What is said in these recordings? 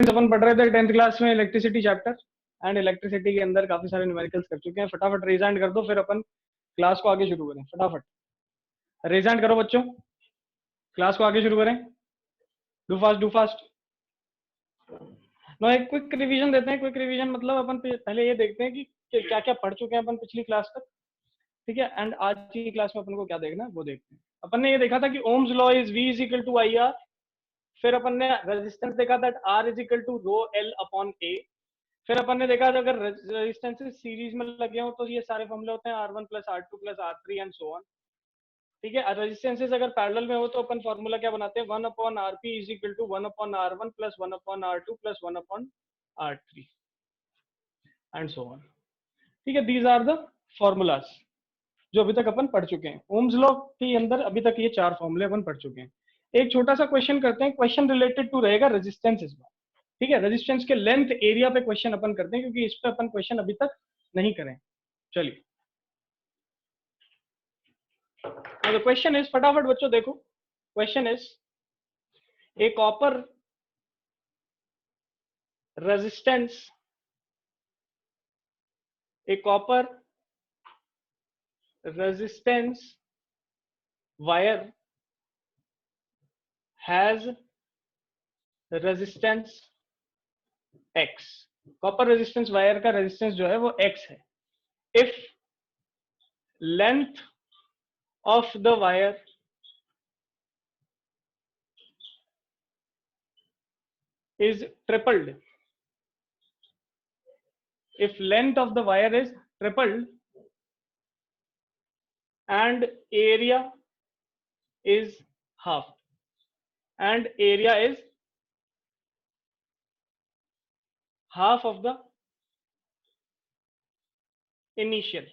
अपन पढ़ रहे थे 10th क्लास में इलेक्ट्रिसिटी चैप्टर एंड इलेक्ट्रिसिटी के अंदर काफी सारे न्यूमेरिकल्स कर चुके हैं। फटाफट रेज हैंड कर दो, फिर अपन क्लास को आगे शुरू करें। फटाफट रेज हैंड करो बच्चों, क्लास को आगे शुरू करें। Do fast do fast. No, एक क्विक रिवीजन देते हैं। क्विक रिवीजन मतलब अपन पहले ये देखते हैं कि क्या क्या पढ़ चुके हैं अपन पिछली क्लास तक, ठीक है। एंड आज की क्लास में अपन को क्या देखना है वो देखते हैं। अपन ने ये देखा था कि Ohm's law is V is equal to IR। फिर अपन ने रेजिस्टेंस देखा that R is equal to rho L upon A। फिर अपन ने देखा था अगर रेजिस्टेंसेस सीरीज में लगे हो तो ये सारे फॉर्मूले होते हैं R1 plus R2 plus R3 and so on, ठीक है। रेजिस्टेंसेस अगर पैरेलल में हो तो अपन फॉर्मूला क्या बनाते हैं, 1 upon RP is equal to 1 upon R1 plus 1 upon R2 plus 1 upon R3 and so on, ठीक है। दीज आर द फॉर्मूलाज जो अभी तक अपन पढ़ चुके हैं। ओम्स लॉ के अंदर अभी तक ये 4 फॉर्मूले अपन पढ़ चुके हैं। एक छोटा सा क्वेश्चन करते हैं, क्वेश्चन रिलेटेड टू रहेगा रेजिस्टेंस इस बार, ठीक है। रेजिस्टेंस के लेंथ एरिया पे क्वेश्चन अपन करते हैं क्योंकि इस पे अपन क्वेश्चन अभी तक नहीं करें। चलिए, तो क्वेश्चन इज, फटाफट बच्चों देखो, question is a copper resistance, a copper resistance wire has resistance X। Copper resistance wire का रेजिस्टेंस जो है वो X है। If length of the wire is tripled, if length of the wire is tripled and area is half, and area is half of the initial,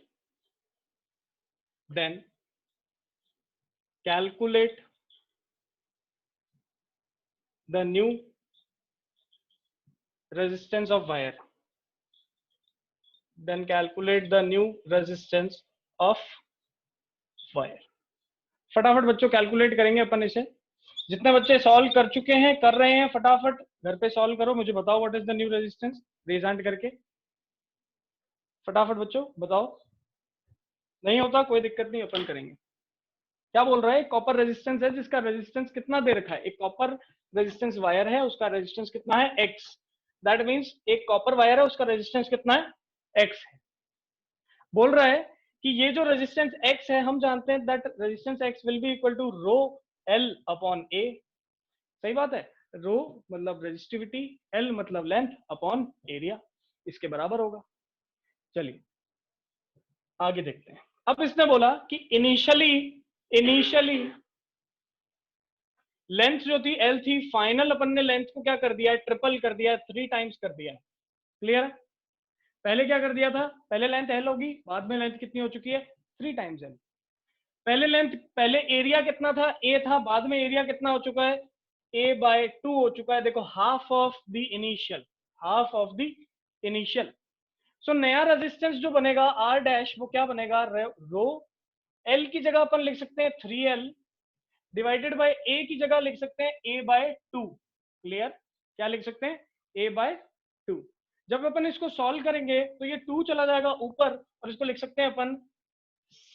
then calculate the new resistance of wire, then calculate the new resistance of wire। फटाफट बच्चों calculate करेंगे अपन इसे। जितने बच्चे solve कर चुके हैं, कर रहे हैं, फटाफट घर पे सॉल्व करो, मुझे बताओ what is the new resistance, raise hand करके फटाफट बच्चों बताओ। नहीं होता कोई दिक्कत नहीं, अपन करेंगे। क्या बोल रहा है, कॉपर रेजिस्टेंस है जिसका रेजिस्टेंस कितना दे रखा है, एक कॉपर रेजिस्टेंस वायर है उसका रेजिस्टेंस कितना है, X। दैट मींस एक कॉपर वायर है उसका रेजिस्टेंस कितना है, X है। बोल रहा है कि ये जो रेजिस्टेंस X है, हम जानते हैं that resistance X will be equal to rho L upon A। सही बात है, रो मतलब रेजिस्टिविटी, L मतलब लेंथ अपॉन एरिया, इसके बराबर होगा। चलिए आगे देखते हैं। अब इसने बोला कि इनिशियली लेंथ जो थी L थी, फाइनल अपन ने लेंथ को क्या कर दिया है, ट्रिपल कर दिया है, 3 टाइम्स कर दिया है। क्लियर? पहले क्या कर दिया था, पहले लेंथ L होगी, बाद में लेंथ कितनी हो चुकी है, 3 टाइम्स L। पहले एरिया कितना था, A था, बाद में एरिया कितना हो चुका है, A/2 हो चुका है। देखो half of the initial, half of the initial. So नया रेजिस्टेंस जो बनेगा R डैश, वो क्या बनेगा, रो L की जगह अपन लिख सकते हैं 3L डिवाइडेड बाय A की जगह लिख सकते हैं A/2। क्लियर? क्या लिख सकते हैं, A/2। जब अपन इसको सॉल्व करेंगे तो ये 2 चला जाएगा ऊपर और इसको लिख सकते हैं अपन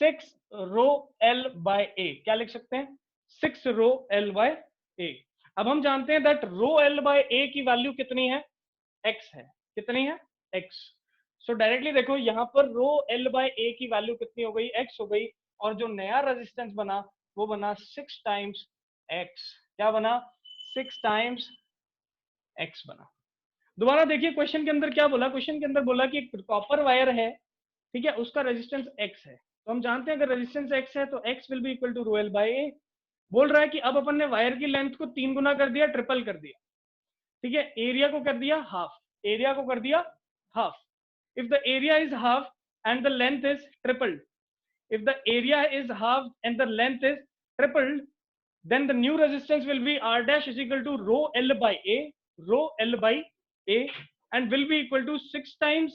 6 रो L बाय A। क्या लिख सकते हैं, 6 रो L बाय A। अब हम जानते हैं that rho L by A की वैल्यू कितनी है, X है। कितनी है, X। सो डायरेक्टली देखो यहाँ पर रो L बाय A की वैल्यू कितनी हो गई, X हो गई। और जो नया रेजिस्टेंस बना वो बना 6 टाइम्स X। क्या बना, 6 टाइम्स X बना। दोबारा देखिए क्वेश्चन के अंदर क्या बोला, क्वेश्चन के अंदर बोला कि कॉपर वायर है, ठीक है, उसका रेजिस्टेंस X है। तो हम जानते हैं अगर रेजिस्टेंस X है तो X will be equal to rho L by A। बोल रहा है कि अब अपन ने वायर की लेंथ को 3 गुना कर दिया, ट्रिपल कर दिया, ठीक है। एरिया को कर दिया हाफ, एरिया को कर दिया half. If the area is half and the length is tripled, if the area is half and the length is tripled, then the new resistance will be R dash is equal to rho L by A, rho L by A, and will be equal to 6 times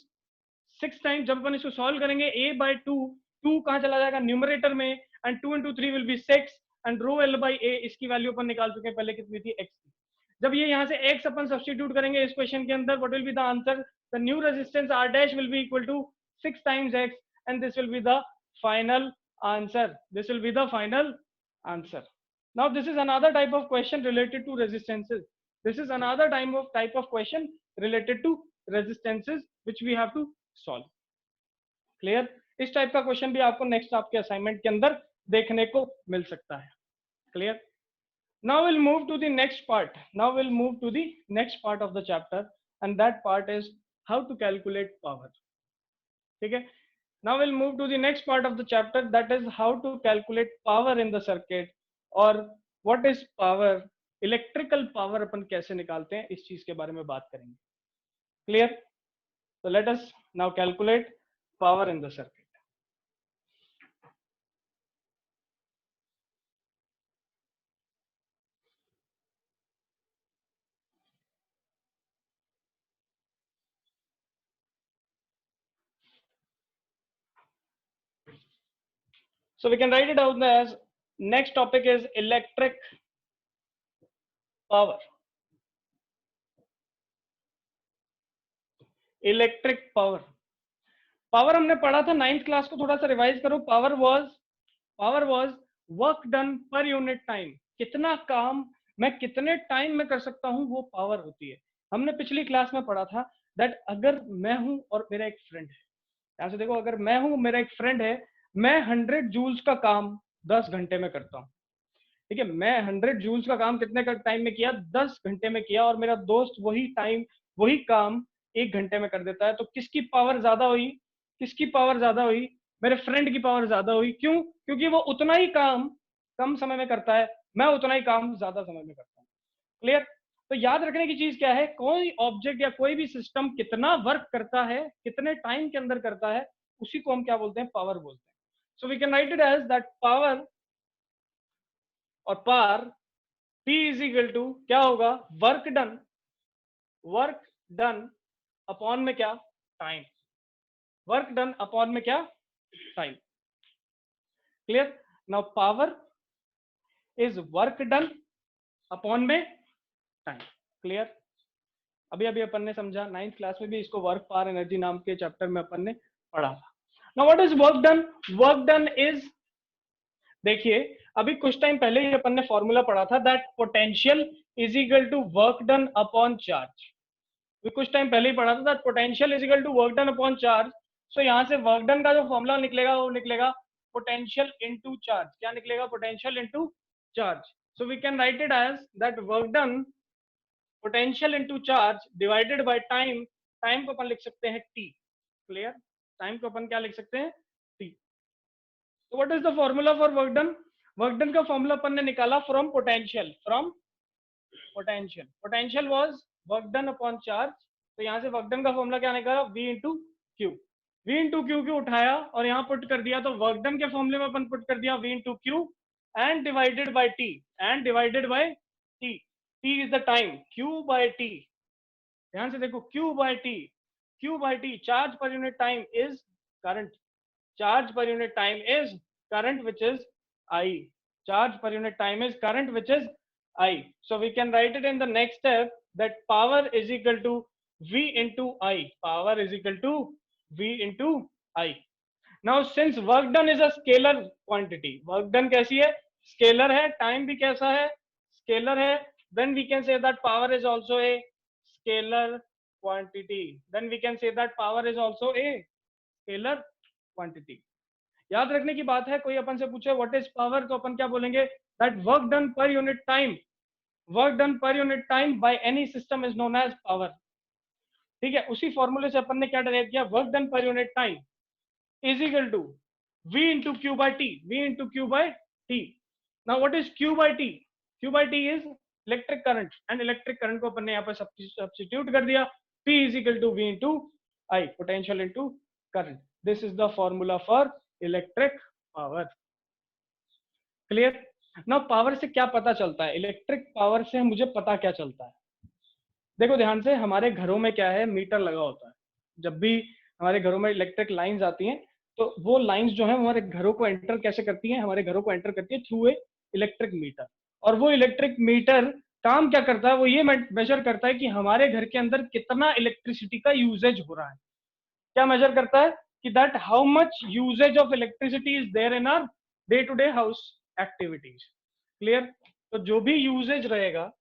जब अपन इसको solve करेंगे A/2, 2 कहां चला जाएगा, numerator में, and 2 into 3 will be 6 and rho L by A इसकी वैल्यू अपन निकाल चुके हैं पहले, कितनी थी, X। जब ये यहाँ से x अपन सब्स्टिट्यूट करेंगे इस क्वेश्चन के अंदर, what will be the answer? The new resistance r dash will be equal to 6 times x and this will be the final answer. This will be the final answer. Now this is another type of question related to resistances. This is another type of question related to resistances which we have to solve. Clear? इस type का question भी आपको next आपके assignment के अंदर देखने को मिल सकता है. Clear? Now we'll move to the next part. Now we'll move to the next part of the chapter, and that part is how to calculate power. ठीक है? Now we'll move to the next part of the chapter, that is how to calculate power in the circuit, और what is power, electrical power अपन कैसे निकालते हैं, इस चीज के बारे में बात करेंगे. Clear? So let us now calculate power in the circuit. So we can write it down as next topic is electric power. Electric power. Power हमने पढ़ा था 9th क्लास को, थोड़ा सा रिवाइज करो. Power was work done per unit time. कितना काम मैं कितने टाइम में कर सकता हूं, वो पावर होती है. हमने पिछली क्लास में पढ़ा था दैट अगर मैं हूं और मेरा एक फ्रेंड है, यहां से देखो, अगर मैं हूं मेरा एक फ्रेंड है, मैं 100 जूल्स का काम 10 घंटे में करता हूं. ठीक है, मैं 100 जूल्स का काम कितने का टाइम में किया? 10 घंटे में किया, और मेरा दोस्त वही काम 1 घंटे में कर देता है. तो किसकी पावर ज्यादा हुई? किसकी पावर ज्यादा हुई? मेरे फ्रेंड की पावर ज्यादा हुई. क्यों? क्योंकि वो उतना ही काम कम समय में करता है, मैं उतना ही काम ज्यादा समय में करता हूँ. क्लियर? तो याद रखने की चीज क्या है, कोई ऑब्जेक्ट या कोई भी सिस्टम कितना वर्क करता है, कितने टाइम के अंदर करता है, उसी को हम क्या बोलते हैं? पावर बोलते हैं. So we can write it as that power और power P is equal to क्या होगा? वर्क डन अपॉन में क्या? टाइम. वर्क डन अपॉन में क्या? Time. Clear? Now power is work done upon में टाइम. क्लियर? अभी अपन ने समझा 9th क्लास में भी इसको वर्क पावर एनर्जी नाम के चैप्टर में अपन ने पढ़ा था. Now what is work done? Work done is, देखिए अभी कुछ टाइम पहले ही अपन ने फॉर्मूला पढ़ा था that potential is equal to work done upon charge. कुछ टाइम पहले ही पढ़ा था that potential is equal to work done upon charge. So यहां से वर्क डन का जो फॉर्मूला निकलेगा वो निकलेगा पोटेंशियल इनटू चार्ज. क्या निकलेगा? Potential into charge. So we can write it as that work done potential into charge divided by time. Time को अपन लिख सकते हैं टी. क्लियर? टाइम को अपन क्या लिख सकते हैं? टी. तो what is the formula for work done? Work done का फॉर्मूला अपन ने निकाला from potential. Potential was work done upon charge. तो यहाँ से वर्क डन का फॉर्मूला क्या निकला? V into Q. V into Q को उठाया और यहाँ पुट कर दिया, तो वर्क डन के फॉर्मूले में अपन पुट कर दिया V into Q and divided by T. T is the time. Q by T. ध्यान से देखो, Q by T. Charge per unit time is current. Charge per unit time is current which is I. Charge per unit time is current which is I. So we can write it in the next step that power is equal to V into I. Power is equal to V into I. Now since work done is a scalar quantity, work done कैसी है? Scalar है. Time भी कैसा है? Scalar है. Then we can say that power is also a scalar quantity. Then we can say that power is also a scalar quantity. याद रखने की बात है, कोई अपन से पूछे व्हाट इज पावर, तो अपन क्या बोलेंगे? That work done per unit time. Work done per unit time by any system is known as power. ठीक है, उसी फॉर्मूले से अपन ने क्या डिराइव किया? Work done per unit time is equal to V into Q by T. V into Q by T. Now what is Q by T? Q by T is electric current, and electric current को अपन ने यहाँ पर substitute कर दिया. P is equal to V into I. Potential into current. This is the formula for electric power. Clear? ना power से क्या पता चलता है? इलेक्ट्रिक पावर से मुझे पता क्या चलता है? देखो ध्यान से, हमारे घरों में क्या है? मीटर लगा होता है. जब भी हमारे घरों में इलेक्ट्रिक लाइंस आती हैं, तो वो लाइंस जो है हमारे घरों को एंटर कैसे करती हैं? हमारे घरों को एंटर करती है थ्रू ए इलेक्ट्रिक मीटर. और वो इलेक्ट्रिक मीटर काम क्या करता है, वो ये मेजर करता है कि हमारे घर के अंदर कितना इलेक्ट्रिसिटी का यूजेज हो रहा है। क्या मेजर करता है कि that how much usages of electricity is there in our day to day house activities. Clear? तो जो भी यूजेज रहेगा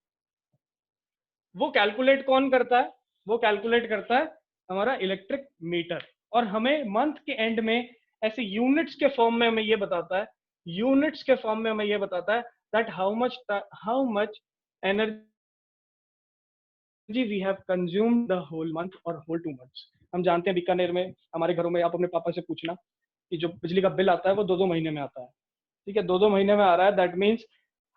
वो कैलकुलेट कौन करता है? वो कैलकुलेट करता है हमारा इलेक्ट्रिक मीटर, और हमें मंथ के एंड में ऐसे यूनिट्स के फॉर्म में हमें ये बताता है, यूनिट्स के फॉर्म में हमें ये बताता है that how much energy we have consumed the whole month और होल 2 मंथ्स। हम जानते हैं बीकानेर में हमारे घरों में, आप अपने पापा से पूछना कि जो बिजली का बिल आता है वो 2-2 महीने में आता है। ठीक है, 2-2 महीने में आ रहा है, दैट मीन्स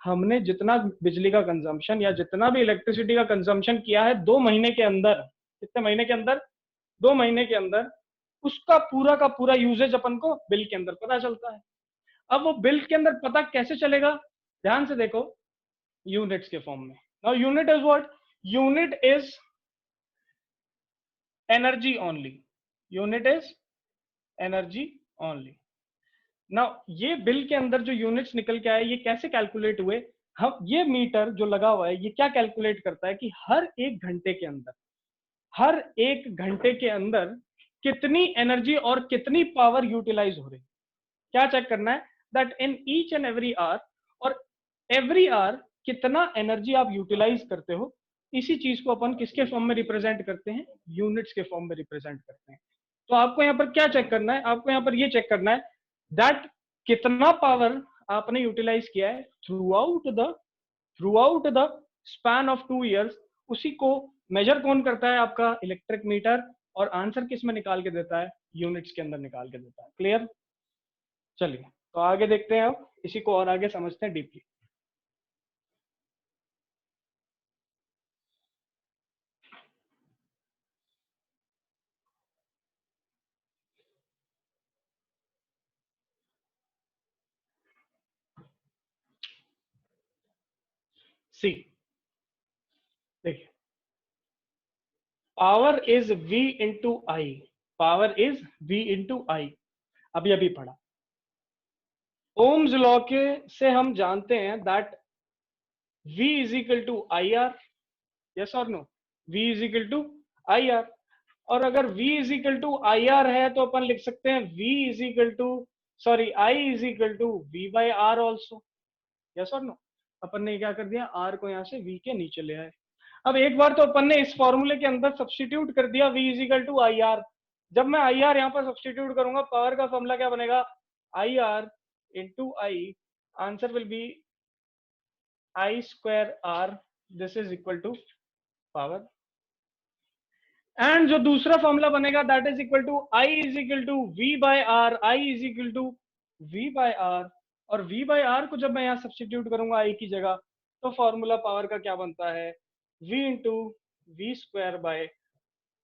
हमने जितना बिजली का कंजम्पशन या जितना भी इलेक्ट्रिसिटी का कंजम्पशन किया है 2 महीने के अंदर, कितने महीने के अंदर? 2 महीने के अंदर, उसका पूरा का पूरा यूजेज अपन को बिल के अंदर पता चलता है। अब वो बिल के अंदर पता कैसे चलेगा? ध्यान से देखो, यूनिट्स के फॉर्म में। Now unit is what? Unit is energy only. Unit is energy only. Now ये बिल के अंदर जो यूनिट्स निकल के आए, ये कैसे कैलकुलेट हुए? हम ये मीटर जो लगा हुआ है ये क्या कैलकुलेट करता है कि हर 1 घंटे के अंदर, हर 1 घंटे के अंदर कितनी एनर्जी और कितनी पावर यूटिलाइज हो रही। क्या चेक करना है? That in each and every hour, और एवरी आवर कितना एनर्जी आप यूटिलाइज करते हो। इसी चीज को अपन किसके फॉर्म में रिप्रेजेंट करते हैं? यूनिट्स के फॉर्म में रिप्रेजेंट करते हैं। तो आपको यहाँ पर क्या चेक करना है? आपको यहाँ पर ये चेक करना है दैट कितना पावर आपने यूटिलाइज किया है through out the span of 2 years। उसी को मेजर कौन करता है? आपका इलेक्ट्रिक मीटर। और आंसर किस में निकाल के देता है? यूनिट्स के अंदर निकाल के देता है। क्लियर? चलिए तो आगे देखते हैं, अब इसी को और आगे समझते हैं डीपली। सी, देखिए, power is V into I. Power is V into I. अभी अभी पढ़ा। ओम्स लॉ के से हम जानते हैं that V is equal to I R. Yes और no? V is equal to I R. और अगर V is equal to I R है तो अपन लिख सकते हैं V is equal to, sorry, I is equal to V by R also. Yes और नो? अपन ने क्या कर दिया? R को यहाँ से V के नीचे ले आए। अब एक बार तो अपन ने इस फॉर्मूले के अंदर सब्स्टिट्यूट कर दिया V is equal to I R. जब मैं आई आर यहाँ पर सब्स्टिट्यूट करूंगा, पावर का फॉर्मूला क्या बनेगा? I R into I. Answer will be I square R. This is equal to power. And जो दूसरा फॉर्मूला बनेगा that is equal to I is equal to V by R. I is equal to V by R. और V by R को जब मैं यहाँ substitute करूंगा आई की जगह, तो फॉर्मूला पावर का क्या बनता है? v into V square by,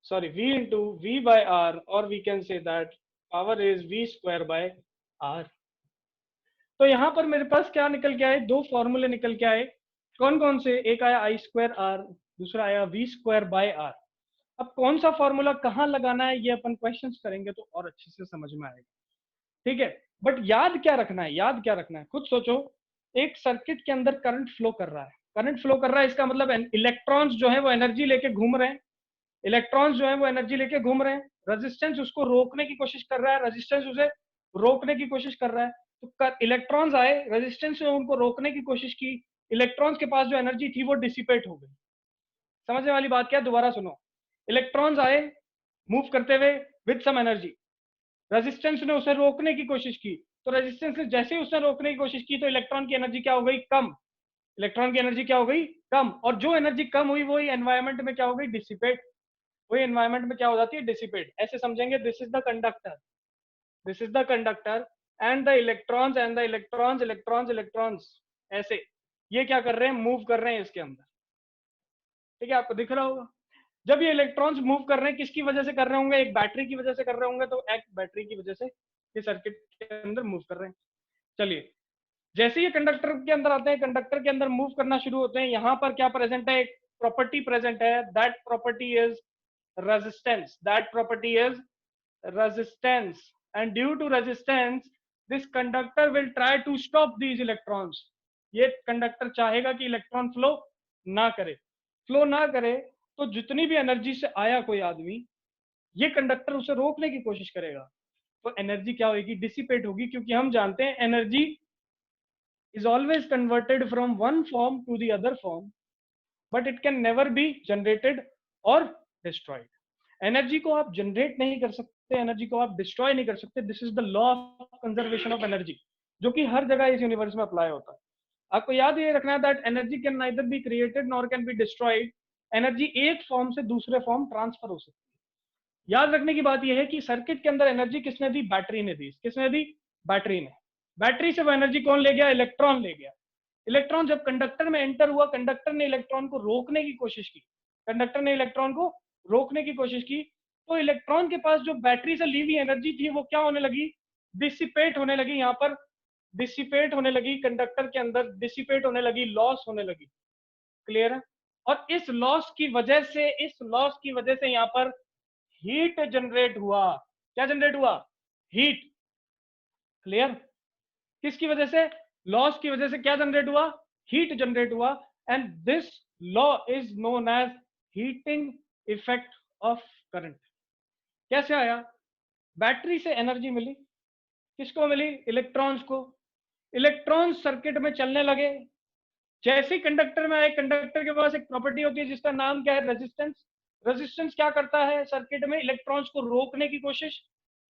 sorry, v into v by r, or we can say that power is v square by r। तो यहां पर मेरे पास क्या निकल के आए? 2 फॉर्मूले निकल के आए। कौन कौन से? एक आया आई स्क्वायर आर, दूसरा आया v स्क्वायर बाय आर। अब कौन सा फॉर्मूला कहाँ लगाना है ये अपन क्वेश्चंस करेंगे तो और अच्छे से समझ में आएगा। ठीक है, बट याद क्या रखना है? याद क्या रखना है? खुद सोचो। एक सर्किट के अंदर करंट फ्लो कर रहा है, करंट फ्लो कर रहा है, इसका मतलब इलेक्ट्रॉन्स जो है वो एनर्जी लेके घूम रहे हैं। इलेक्ट्रॉन्स जो है वो एनर्जी लेके घूम रहे हैं। रेजिस्टेंस उसको रोकने की कोशिश कर रहा है, रेजिस्टेंस उसे रोकने की कोशिश कर रहा है। तो इलेक्ट्रॉन्स आए, रेजिस्टेंस ने उनको रोकने की कोशिश की, इलेक्ट्रॉन्स के पास जो एनर्जी थी वो डिसिपेट हो गई। समझने वाली बात क्या है? दोबारा सुनो। इलेक्ट्रॉन्स आए मूव करते हुए विद सम एनर्जी, रेजिस्टेंस ने उसे रोकने की कोशिश की, तो रेजिस्टेंस ने जैसे ही उसने रोकने की कोशिश की तो इलेक्ट्रॉन की एनर्जी क्या हो गई? कम। इलेक्ट्रॉन की एनर्जी क्या हो गई? कम। और जो एनर्जी कम हुई वही एनवायरमेंट में क्या हो गई? डिसिपेट। वही एनवायरमेंट में क्या हो जाती है? डिसिपेट। ऐसे समझेंगे, this is the conductor, this is the conductor, and the electrons and the electrons electrons electrons, ऐसे ये क्या कर रहे हैं? मूव कर रहे हैं इसके अंदर। ठीक है, आपको दिख रहा होगा। जब ये इलेक्ट्रॉन्स मूव कर रहे हैं, किसकी वजह से कर रहे होंगे? एक बैटरी की वजह से कर रहे होंगे, तो एक बैटरी की वजह से ये सर्किट के अंदर मूव कर रहे हैं। चलिए, जैसे ये कंडक्टर के अंदर आते हैं, कंडक्टर के अंदर मूव करना शुरू होते हैं, यहाँ पर क्या प्रेजेंट है? एक प्रॉपर्टी प्रेजेंट है, that property is resistance, that property is resistance, and due to resistance this conductor will try to stop these electrons। ये कंडक्टर चाहेगा कि इलेक्ट्रॉन फ्लो ना करे, फ्लो ना करे, तो जितनी भी एनर्जी से आया कोई आदमी, ये कंडक्टर उसे रोकने की कोशिश करेगा, तो एनर्जी क्या होगी, डिसिपेट होगी, क्योंकि हम जानते हैं energy is always converted from one form to the other form, but it can never be generated or destroyed. Energy को आप जनरेट नहीं कर सकते, एनर्जी को आप डिस्ट्रॉय नहीं कर सकते. This is the law of conservation of energy, जो कि हर जगह इस यूनिवर्स में अप्लाई होता है. आपको याद ये रखना है that energy can neither be created nor can be destroyed. Energy एक फॉर्म से दूसरे फॉर्म ट्रांसफर हो सकती है. याद रखने की बात यह है कि सर्किट के अंदर एनर्जी किसने दी, बैटरी ने दी. किसने दी, बैटरी ने. बैटरी से वो एनर्जी कौन ले गया, इलेक्ट्रॉन ले गया. इलेक्ट्रॉन जब कंडक्टर में एंटर हुआ, कंडक्टर ने इलेक्ट्रॉन को रोकने की कोशिश की, कंडक्टर ने इलेक्ट्रॉन को रोकने की कोशिश की, तो इलेक्ट्रॉन के पास जो बैटरी से ली हुई एनर्जी थी वो क्या होने लगी, डिसिपेट होने लगी. यहाँ पर डिसिपेट होने लगी, कंडक्टर के अंदर डिसिपेट होने लगी, लॉस होने लगी. क्लियर है. और इस लॉस की वजह से, इस लॉस की वजह से यहाँ पर हीट जनरेट हुआ. क्या जनरेट हुआ, हीट. क्लियर. किसकी वजह से, लॉस की वजह से क्या जनरेट हुआ, हीट जनरेट हुआ. And this law is known as heating effect of current. कैसे आया, बैटरी से एनर्जी मिली, किसको मिली, इलेक्ट्रॉन्स को. इलेक्ट्रॉन सर्किट में चलने लगे. जैसे ही कंडक्टर में आए, कंडक्टर के पास एक प्रॉपर्टी होती है जिसका नाम क्या है, रेजिस्टेंस. रेजिस्टेंस क्या करता है सर्किट में, इलेक्ट्रॉन्स को रोकने की कोशिश.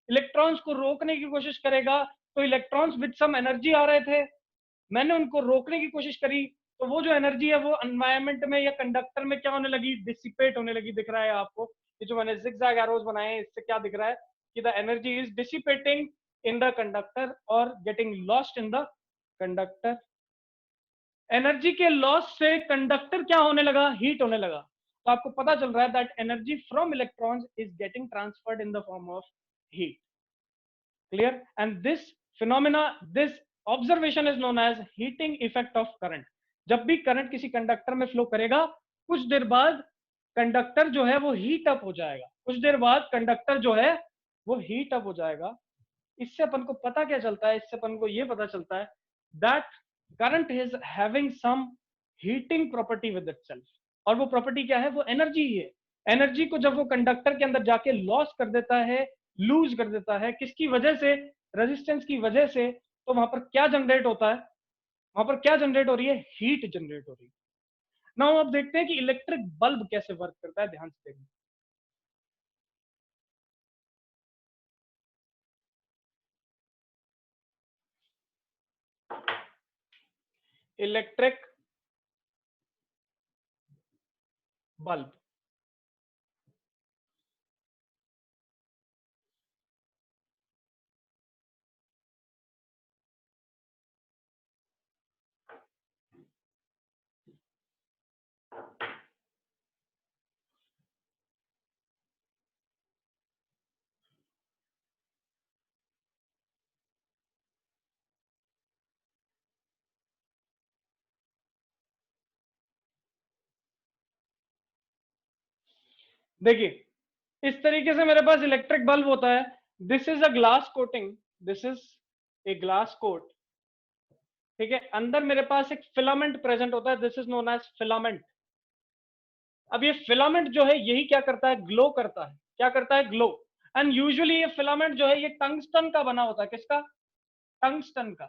इलेक्ट्रॉन्स को रोकने की कोशिश करेगा, तो इलेक्ट्रॉन्स विद सम एनर्जी आ रहे थे, मैंने उनको रोकने की कोशिश करी, तो वो जो एनर्जी है वो एनवायरमेंट में या कंडक्टर में क्या होने लगी, डिसिपेट होने लगी. दिख रहा है आपको, ये जो मैंने जिगजैग एरोज बनाए हैं, इससे क्या दिख रहा है कि the energy is dissipating in the conductor और getting lost in the conductor. Energy के लॉस से कंडक्टर क्या होने लगा, हीट होने लगा. तो आपको पता चल रहा है that energy from electrons is getting transferred in the form of heat. Clear. And this phenomena, this observation is known as heating effect of current. जब भी करंट किसी कंडक्टर में फ्लो करेगा, कुछ देर बाद कंडक्टर जो है वो हीट अप हो जाएगा. कुछ देर बाद कंडक्टर जो है वो हीट अप हो जाएगा. इससे अपन को पता क्या चलता है, इससे अपन को ये पता चलता है that current is having some heating property with itself. और वो प्रॉपर्टी क्या है, वो एनर्जी ही है. एनर्जी को जब वो कंडक्टर के अंदर जाके लॉस कर देता है, लूज कर देता है, किसकी वजह से, रेजिस्टेंस की वजह से, तो वहां पर क्या जनरेट होता है, वहां पर क्या जनरेट हो रही है, हीट जनरेट हो रही है. नाउ अब देखते हैं कि इलेक्ट्रिक बल्ब कैसे वर्क करता है. ध्यान से देखिए. Electric bulb. देखिए इस तरीके से मेरे पास इलेक्ट्रिक बल्ब होता है. This is a glass coating, this is a glass coat. ठीक है, अंदर मेरे पास एक फिलामेंट प्रेजेंट होता है, this is known as filament. अब ये फिलामेंट जो है यही क्या करता है, ग्लो करता है. क्या करता है, ग्लो. एंड यूजुअली ये फिलामेंट जो है ये टंगस्टन का बना होता है. किसका, टंगस्टन का.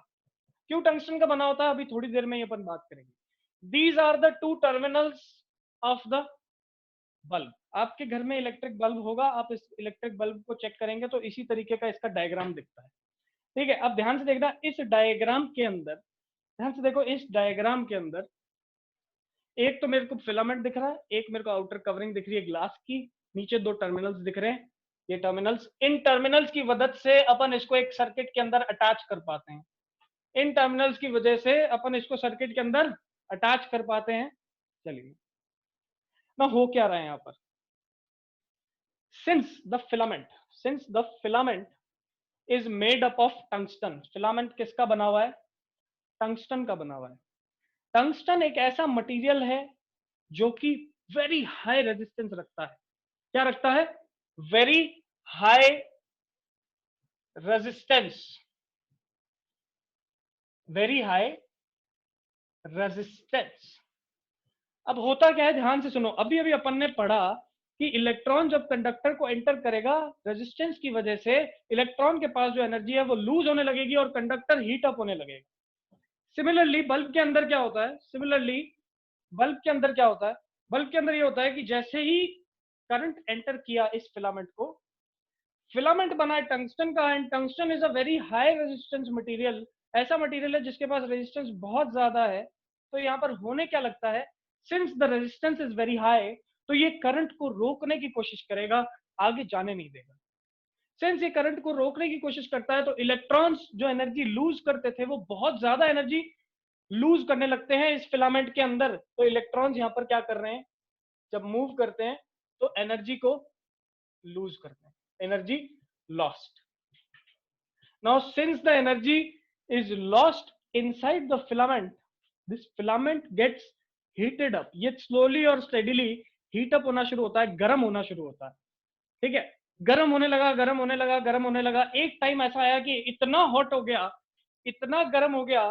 क्यों टंगस्टन का बना होता है, अभी थोड़ी देर में ये अपन बात करेंगे. These are the two terminals of the bulb. आपके घर में इलेक्ट्रिक बल्ब होगा, आप इस इलेक्ट्रिक बल्ब को चेक करेंगे तो इसी तरीके का इसका डायग्राम दिखता है. ठीक है, अब ध्यान से देखना इस डायग्राम के अंदर, ध्यान से देखो इस डायग्राम के अंदर एक तो मेरे को फिलामेंट दिख रहा है, एक मेरे को आउटर कवरिंग दिख रही है ग्लास की, नीचे दो टर्मिनल्स दिख रहे हैं. ये टर्मिनल्स, इन टर्मिनल्स की मदद से अपन इसको एक सर्किट के अंदर अटैच कर पाते हैं. इन टर्मिनल्स की वजह से अपन इसको सर्किट के अंदर अटैच कर पाते हैं. चलिए ना, हो क्या रहा है यहाँ पर, since the filament is made up of tungsten. Filament किसका बना हुआ है, टंगस्टन का बना हुआ है. टंगस्टन एक ऐसा मटेरियल है जो कि वेरी हाई रेजिस्टेंस रखता है. क्या रखता है, very high resistance, very high resistance. अब होता क्या है, ध्यान से सुनो, अभी अभी अपन ने पढ़ा कि इलेक्ट्रॉन जब कंडक्टर को एंटर करेगा, रेजिस्टेंस की वजह से इलेक्ट्रॉन के पास जो एनर्जी है वो लूज होने लगेगी और कंडक्टर हीट अप होने लगेगा। सिमिलरली बल्ब के अंदर क्या होता है, बल्ब के अंदर ये होता है कि जैसे ही करंट एंटर किया इस फिलामेंट को, फिलामेंट बना है टंगस्टन का, and tungsten is a very high resistance material, ऐसा मटेरियल है जिसके पास रेजिस्टेंस बहुत ज्यादा है। तो यहाँ पर होने क्या लगता है, since the resistance is very high, तो ये करंट को रोकने की कोशिश करेगा, आगे जाने नहीं देगा। सिंस ये करंट को रोकने की कोशिश करता है, तो इलेक्ट्रॉन्स जो एनर्जी लूज करते थे वो बहुत ज्यादा एनर्जी लूज करने लगते हैं इस फिलामेंट के अंदर। तो इलेक्ट्रॉन्स यहाँ पर क्या कर रहे हैं, जब मूव करते हैं तो एनर्जी को लूज करते हैं, energy lost. Now, since the energy is lost inside the filament, this filament gets heated up. ये slowly और steadily heat up होना शुरू होता है, गर्म होना शुरू होता है। ठीक है, गर्म होने लगा, गर्म होने लगा, गर्म होने लगा। एक टाइम ऐसा आया कि इतना हॉट हो गया, इतना गर्म हो गया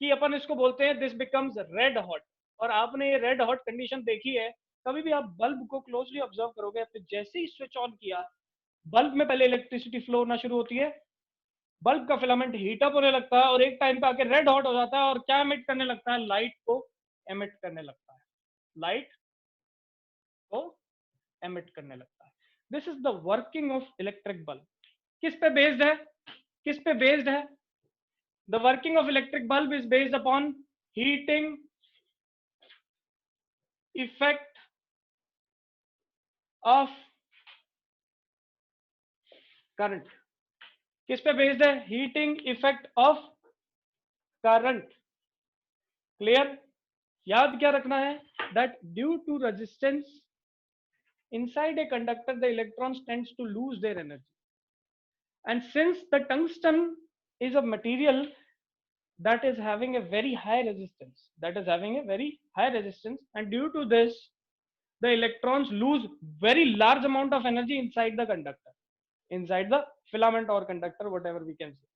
कि अपन इसको बोलते हैं दिस बिकम्स रेड हॉट। और आपने ये रेड हॉट कंडीशन देखी है, कभी भी आप बल्ब को क्लोजली ऑब्जर्व करोगे तो जैसे ही स्विच ऑन किया, बल्ब में पहले इलेक्ट्रिसिटी फ्लो होना शुरू होती है, बल्ब का फिलामेंट हीट अप होने लगता है और एक टाइम पे आके रेड हॉट हो जाता है और क्या एमिट करने लगता है, लाइट को एमिट करने लगता है, लाइट को एमिट करने लगता है। This is the working of electric bulb. किस पे बेस्ड है, किस पे बेस्ड है, the working of electric bulb is based upon heating effect of current. किस पे बेस्ड है, heating effect of current. Clear, याद क्या रखना है, that due to resistance inside a conductor the electrons tends to lose their energy, and since the tungsten is a material that is having a very high resistance, and due to this the electrons lose very large amount of energy inside the conductor, inside the filament or conductor, whatever we can say।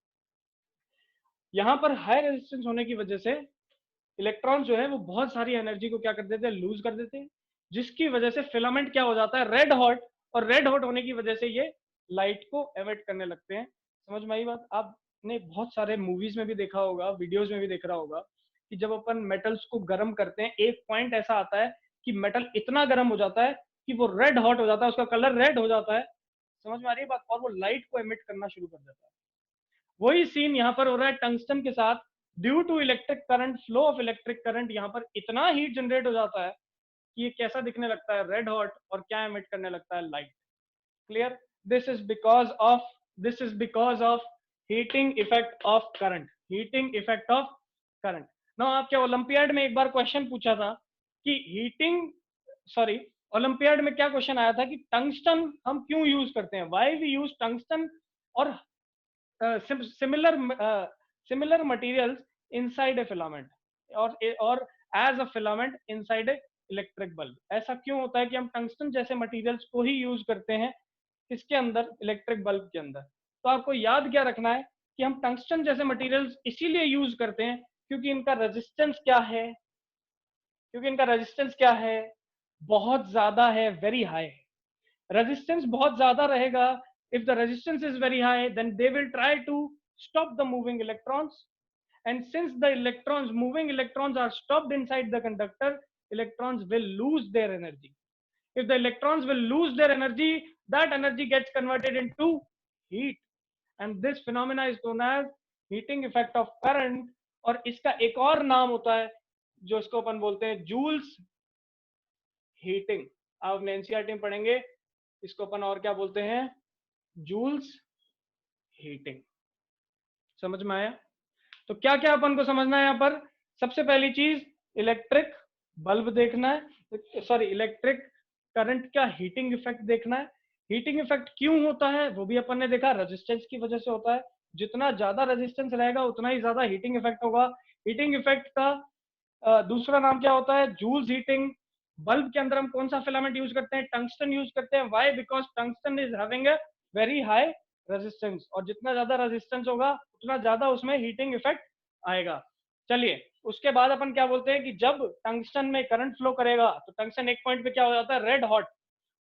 यहाँ पर high resistance होने की वजह से electron जो है वो बहुत सारी एनर्जी को क्या कर देते हैं, लूज कर देते हैं, जिसकी वजह से फिलामेंट क्या हो जाता है, रेड हॉट, और रेड हॉट होने की वजह से ये लाइट को एमिट करने लगते हैं। समझ में आई बात? आपने बहुत सारे मूवीज में भी देखा होगा, वीडियोज में भी देख रहा होगा कि जब अपन मेटल्स को गर्म करते हैं, एक पॉइंट ऐसा आता है कि मेटल इतना गर्म हो जाता है कि वो रेड हॉट हो जाता है, उसका कलर रेड हो जाता है। समझ में आ रही है बात? और वो लाइट को एमिट करना शुरू कर देता है। वही सीन यहाँ पर हो रहा है टंगस्टन के साथ। Due to electric current, flow of electric current, यहाँ पर इतना हीट जनरेट हो जाता है कि ये कैसा दिखने लगता है, रेड हॉट, और क्या एमिट करने लगता है, light. Clear, this is because of heating effect of current, heating effect of current. Now आपके ओलंपियाड में एक बार क्वेश्चन पूछा था कि ओलंपियाड में क्या क्वेश्चन आया था कि टंगस्टन हम क्यों यूज करते हैं, व्हाई वी यूज टंगस्टन और similar materials inside a filament or as a filament inside a electric bulb। ऐसा क्यों होता है कि हम टंगस्टन जैसे मटेरियल्स को ही यूज करते हैं किसके अंदर, इलेक्ट्रिक बल्ब के अंदर। तो आपको याद क्या रखना है कि हम टंगस्टन जैसे मटेरियल्स इसीलिए यूज करते हैं क्योंकि इनका रेजिस्टेंस क्या है, बहुत ज्यादा है, वेरी हाई। रेजिस्टेंस बहुत ज्यादा रहेगा, if the resistance is very high then they will try to stop the moving electrons, and since the moving electrons are stopped inside the conductor, electrons will lose their energy. If the electrons will lose their energy, that energy gets converted into heat, and this phenomena is known as heating effect of current। और इसका एक और नाम होता है जो इसको अपन बोलते हैं जूल्स हीटिंग। आप एनसीईआरटी में पढ़ेंगे इसको अपन और क्या बोलते हैं, जूल्स हीटिंग। समझ में आया? तो क्या क्या अपन को समझना है यहाँ पर, सबसे पहली चीज इलेक्ट्रिक बल्ब देखना है, इलेक्ट्रिक करंट का हीटिंग इफेक्ट देखना है। हीटिंग इफेक्ट क्यों होता है वो भी अपन ने देखा, रेजिस्टेंस की वजह से होता है। जितना ज्यादा रेजिस्टेंस रहेगा उतना ही ज्यादा हीटिंग इफेक्ट होगा। हीटिंग इफेक्ट का दूसरा नाम क्या होता है, जूल्स हीटिंग। बल्ब के अंदर हम कौन सा फिलामेंट यूज करते हैं, टंगस्टन यूज करते हैं। Why? Because tungsten is having a very high resistance, और जितना ज्यादा रेजिस्टेंस होगा उतना ज्यादा उसमें हीटिंग इफेक्ट आएगा। चलिए उसके बाद अपन क्या बोलते हैं कि जब टंगस्टन में करंट फ्लो करेगा तो टंगस्टन एक पॉइंट पे क्या हो जाता है, रेड हॉट,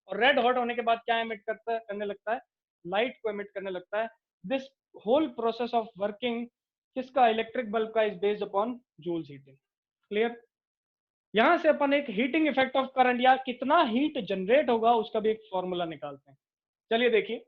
और रेड हॉट होने के बाद क्या एमिट करने लगता है, लाइट को एमिट करने लगता है। This whole process of working किसका, इलेक्ट्रिक बल्ब का, is based upon Joule's heating. Clear? यहां से अपन एक हीटिंग इफेक्ट ऑफ करंट या कितना हीट जनरेट होगा उसका भी एक फॉर्मूला निकालते हैं। चलिए देखिए,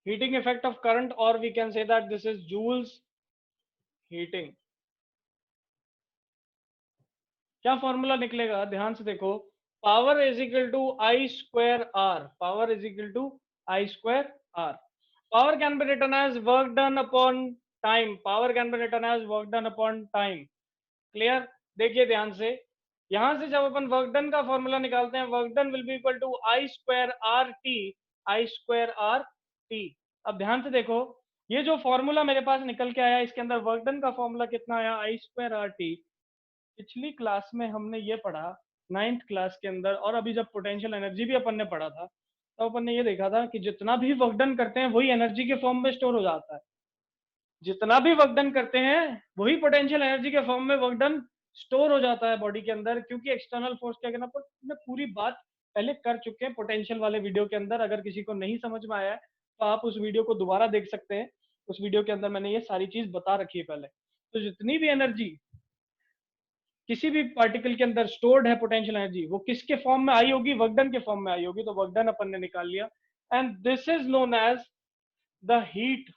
heating effect of current, or we can say that this is Joule's heating। क्या फॉर्मूला निकलेगा, ध्यान से देखो, power is equal to I square R, power is equal to I square R. Power can be written as work done upon time, power can be written as work done upon time. Clear? देखिए ध्यान से, यहां से जब अपन work done का formula निकालते हैं, work done will be equal to I square R T, I square R T. अब ध्यान से देखो, ये जो फॉर्मूला मेरे पास निकल के आया, इसके अंदर वर्क डन का फॉर्मूला कितना आया, आई स्क्वायर आर टी। पिछली क्लास में हमने ये पढ़ा, 9th क्लास के अंदर, और अभी जब पोटेंशियल एनर्जी भी अपन ने पढ़ा था, तो अपन ने ये देखा था कि जितना भी वर्क डन करते हैं वही एनर्जी के फॉर्म में स्टोर हो जाता है। जितना भी वर्क डन करते हैं वही पोटेंशियल एनर्जी के फॉर्म में वर्क डन स्टोर हो जाता है बॉडी के अंदर, क्योंकि एक्सटर्नल फोर्स क्या करना, मैं पूरी बात पहले कर चुके हैं पोटेंशियल वाले वीडियो के अंदर। अगर किसी को नहीं समझ में आया है तो आप उस वीडियो को दोबारा देख सकते हैं, उस वीडियो के अंदर मैंने ये सारी चीज बता रखी है पहले। तो जितनी भी एनर्जी किसी भी पार्टिकल के अंदर स्टोर्ड है, पोटेंशियल एनर्जी, वो किसके फॉर्म में आई होगी, वर्क डन के फॉर्म में आई होगी। तो वर्क डन अपन ने निकाल लिया, and this is known as the heat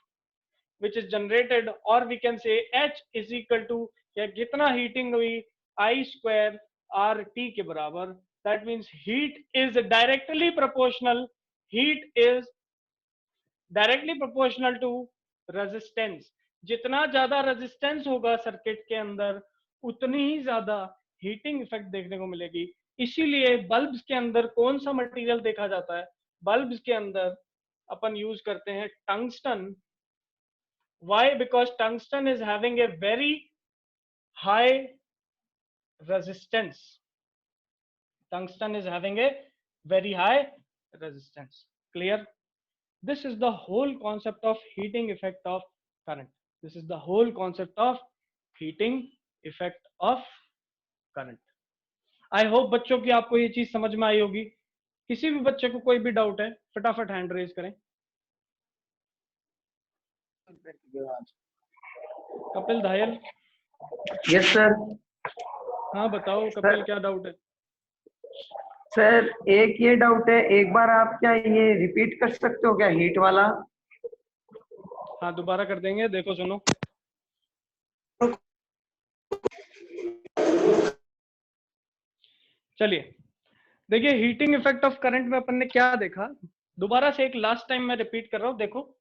which is generated, or we can say H is equal to, या कितना हीटिंग हुई, I square R T के बराबर। that means heat is directly proportional, heat is directly proportional to resistance। जितना ज्यादा resistance होगा circuit के अंदर उतनी ही ज्यादा हीटिंग इफेक्ट देखने को मिलेगी। इसीलिए बल्ब्स के अंदर कौन सा मटेरियल देखा जाता है, बल्ब्स के अंदर अपन यूज करते हैं tungsten. Why? Because tungsten is having a very high resistance. Tungsten is having a very high resistance. Clear? This is the whole concept of heating effect of current. This is the whole concept of heating effect of current. I hope बच्चों की आपको ये चीज समझ में आई होगी। किसी भी बच्चे को कोई भी डाउट है फटाफट हैंड रेज करें। कपिल धायल। Yes sir. हाँ बताओ कपिल, क्या डाउट है? सर एक ये डाउट है, एक बार आप क्या ये रिपीट कर सकते हो क्या, हीट वाला? हाँ दोबारा कर देंगे, देखो सुनो। चलिए देखिए, हीटिंग इफेक्ट ऑफ करंट में अपन ने क्या देखा, दोबारा से एक लास्ट टाइम मैं रिपीट कर रहा हूं। देखो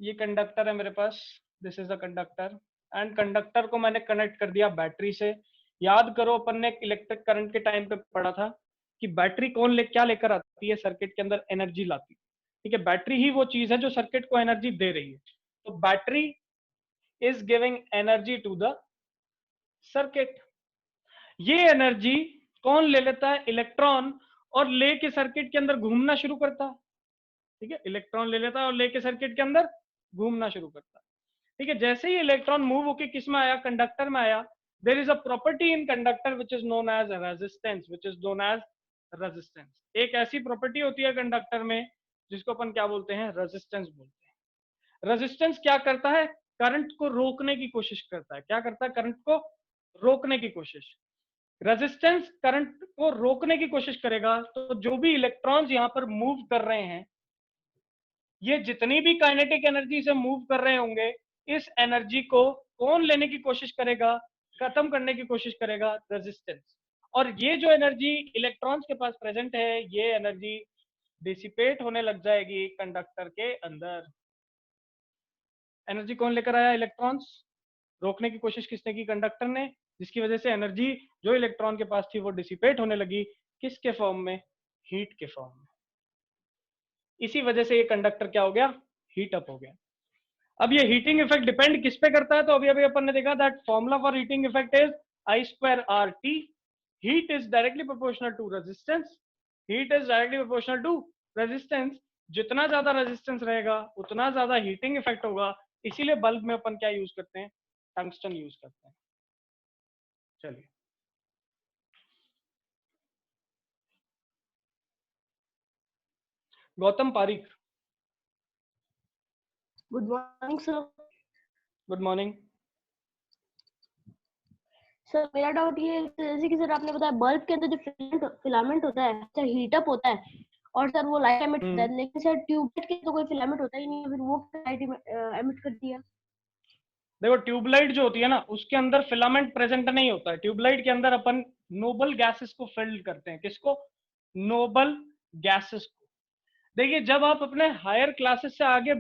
ये कंडक्टर है मेरे पास, this is a conductor, and conductor को मैंने कनेक्ट कर दिया बैटरी से। याद करो अपन ने इलेक्ट्रिक करंट के टाइम पे पढ़ा था कि बैटरी क्या लेकर आती है सर्किट के अंदर, एनर्जी लाती है। ठीक है, बैटरी ही वो चीज है जो सर्किट को एनर्जी दे रही है। तो battery is giving energy to the circuit. ये एनर्जी कौन ले लेता है, इलेक्ट्रॉन, और लेके सर्किट के अंदर घूमना शुरू करता है। ठीक है, इलेक्ट्रॉन ले लेता है और लेके सर्किट के अंदर घूमना शुरू करता है। ठीक है, जैसे ही इलेक्ट्रॉन मूव होके किस में आया, कंडक्टर में आया, there is a property in conductor which is known as resistance, which is known as resistance. एक ऐसी प्रॉपर्टी होती है कंडक्टर में जिसको अपन क्या बोलते हैं, रेजिस्टेंस बोलते हैं। रेजिस्टेंस क्या करता है, करंट को रोकने की कोशिश करता है। क्या करता है, करंट को रोकने की कोशिश। रेजिस्टेंस करंट को रोकने की कोशिश करेगा, तो जो भी इलेक्ट्रॉन्स यहां पर मूव कर रहे हैं, ये जितनी भी काइनेटिक एनर्जी से मूव कर रहे होंगे, इस एनर्जी को कौन लेने की कोशिश करेगा, खत्म करने की कोशिश करेगा, रेजिस्टेंस। और ये जो एनर्जी इलेक्ट्रॉन्स के पास प्रेजेंट है, ये एनर्जी डिसिपेट होने लग जाएगी कंडक्टर के अंदर। एनर्जी कौन लेकर आया? इलेक्ट्रॉन्स। रोकने की कोशिश किसने की? कंडक्टर ने, जिसकी वजह से एनर्जी जो इलेक्ट्रॉन के पास थी वो डिसिपेट होने लगी। किसके फॉर्म में? हीट के फॉर्म में। इसी वजह से ये कंडक्टर क्या हो गया? हीट अप हो गया। अब ये हीटिंग इफेक्ट डिपेंड किस पे करता है? तो अभी अभी अपन ने देखा that formula for heating effect is I²RT। Heat is directly proportional to resistance. Heat is directly proportional to resistance. जितना ज्यादा रेजिस्टेंस रहेगा उतना ज्यादा हीटिंग इफेक्ट होगा। इसीलिए बल्ब में अपन क्या यूज करते हैं? टंगस्टन यूज करते हैं। चलिए, Gautam Pareek. Good morning sir. Good morning. Sir मेरा डाउट ये है, जैसे कि सर आपने बताया बल्ब के अंदर जो फिलामेंट होता है सर हीट अप होता है और सर वो लाइट एमिट करता है, लेकिन सर ट्यूबलाइट के तो कोई फिलामेंट होता ही नहीं है, फिर वो लाइट एमिट करती है। देखो, ट्यूबलाइट जो होती है ना, उसके अंदर फिलामेंट प्रेजेंट नहीं होता है। ट्यूबलाइट के अंदर अपन नोबल गैसेस को फिल्ड करते हैं। किसको? नोबल गैसेस को। देखिए, जब आप अपने हायर क्लासेस से आगे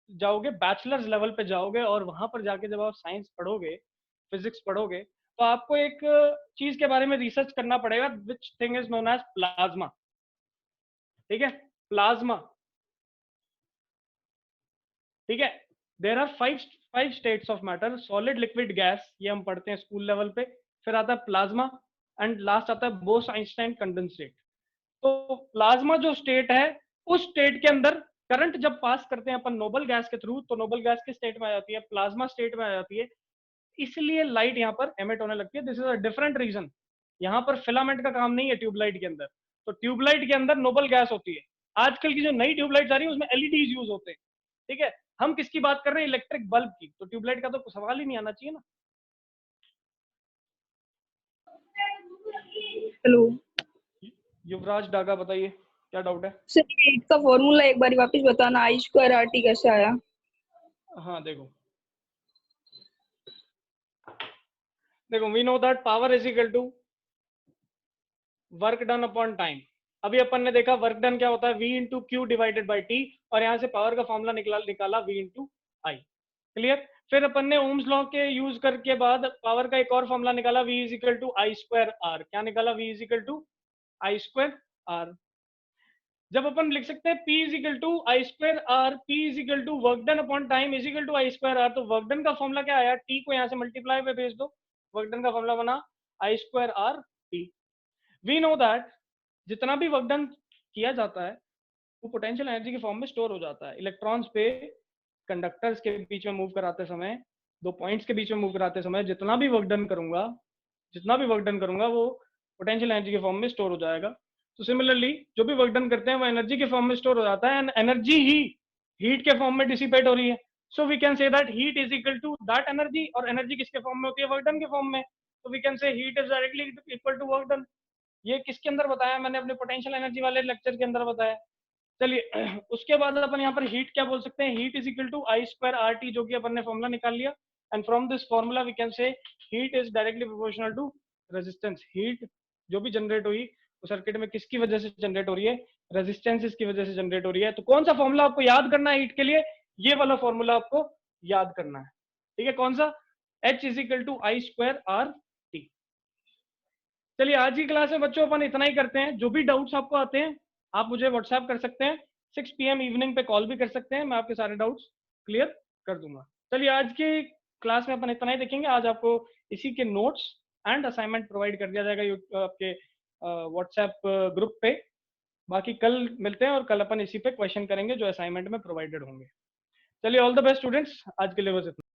जाओगे, बैचलर्स लेवल पे जाओगे और वहां पर जाके जब आप साइंस पढ़ोगे, फिजिक्स पढ़ोगे, तो आपको एक चीज के बारे में रिसर्च करना पड़ेगा, which thing is known as plasma. ठीक है, प्लाज्मा। ठीक है, there are five states of matter, solid, liquid, gas, ये हम पढ़ते हैं स्कूल लेवल पे। फिर आता है प्लाज्मा एंड लास्ट आता है बोस-आइंस्टाइन कंडेंसेट। तो प्लाज्मा जो स्टेट है, उस स्टेट के अंदर करंट जब पास करते हैं अपन नोबल गैस के थ्रू, तो नोबल गैस के स्टेट में आ जाती है, प्लाज्मा स्टेट में आ जाती है। इसलिए लाइट यहाँ पर एमिट होने लगती है। This is a different reason. यहाँ पर फिलामेंट का काम नहीं है ट्यूबलाइट के अंदर। तो ट्यूबलाइट के अंदर नोबल गैस होती है। आजकल की जो नई ट्यूबलाइट आ रही है उसमें एलईडीज यूज होते हैं। ठीक है, हम किसकी बात कर रहे हैं? इलेक्ट्रिक बल्ब की। तो ट्यूबलाइट का तो सवाल ही नहीं आना चाहिए ना। हेलो युवराज डागा, बताइए क्या डाउट है? सर, हीट का फॉर्मूला एक बार वापस बताना, I²RT कैसे आया? हाँ, देखो we know that power is equal to work done upon time. अभी अपन ने देखा वर्क डन क्या होता है? V into Q divided by T, और यहाँ से पावर का फॉर्मूला निकाला V इंटू आई। क्लियर? फिर अपन ने ओम्स लॉ के यूज करके बाद पावर का एक और फॉर्मूला निकाला, V is equal to I²R। क्या निकाला? V is equal to I²R। जब अपन लिख सकते हैं P is equal to I²R, P is equal to work done upon time is equal to I²R, तो वर्क डन का फॉर्मूला क्या आया? T को यहाँ से मल्टीप्लाई पे भेज दो, वर्क डन का फॉर्मूला बना I²R T। We know that जितना भी वर्क डन किया जाता है वो पोटेंशियल एनर्जी के फॉर्म में स्टोर हो जाता है। इलेक्ट्रॉन्स पे कंडक्टर्स के बीच में मूव कराते समय, दो पॉइंट्स के बीच में मूव कराते समय जितना भी वर्क डन करूंगा वो पोटेंशियल एनर्जी के फॉर्म में स्टोर हो जाएगा। तो सिमिलरली जो भी वर्क डन करते हैं वो एनर्जी के फॉर्म में स्टोर हो जाता है, एंड एनर्जी ही हीट के फॉर्म में डिसिपेट हो रही है। So we can say that heat is equal to that energy, और एनर्जी किसके फॉर्म में होती है? वर्क डन के फॉर्म में। तो we can say heat is directly equal to work done. ये किसके अंदर बताया? मैंने अपने पोटेंशियल एनर्जी वाले लेक्चर के अंदर बताया। चलिए, उसके बाद अपन यहाँ पर हीट क्या बोल सकते हैं? Heat is equal to I²RT, जो कि अपन ने फॉर्मूला निकाल लिया, and from this formula we can say heat is directly proportional to resistance. Heat जो भी जनरेट हुई वो सर्किट में किसकी वजह से जनरेट हो रही है? रेजिस्टेंसेस की वजह से जनरेट हो रही है। तो कौन सा फॉर्मूला आपको याद करना है हीट के लिए? ये वाला फॉर्मूला आपको याद करना है। ठीक है, कौन सा? H is equal to I²RT। चलिए, आज की क्लास में बच्चों अपन इतना ही करते हैं। जो भी डाउट्स आपको आते हैं आप मुझे व्हाट्सएप कर सकते हैं, 6 PM इवनिंग पे कॉल भी कर सकते हैं, मैं आपके सारे डाउट्स क्लियर कर दूंगा। चलिए, आज की क्लास में अपन इतना ही देखेंगे। आज आपको इसी के नोट्स एंड असाइनमेंट प्रोवाइड कर दिया जाएगा आपके व्हाट्सएप ग्रुप पे। बाकी कल मिलते हैं और कल अपन इसी पे क्वेश्चन करेंगे जो असाइनमेंट में प्रोवाइडेड होंगे। चलिए, ऑल द बेस्ट स्टूडेंट्स, आज के लिए बस इतना।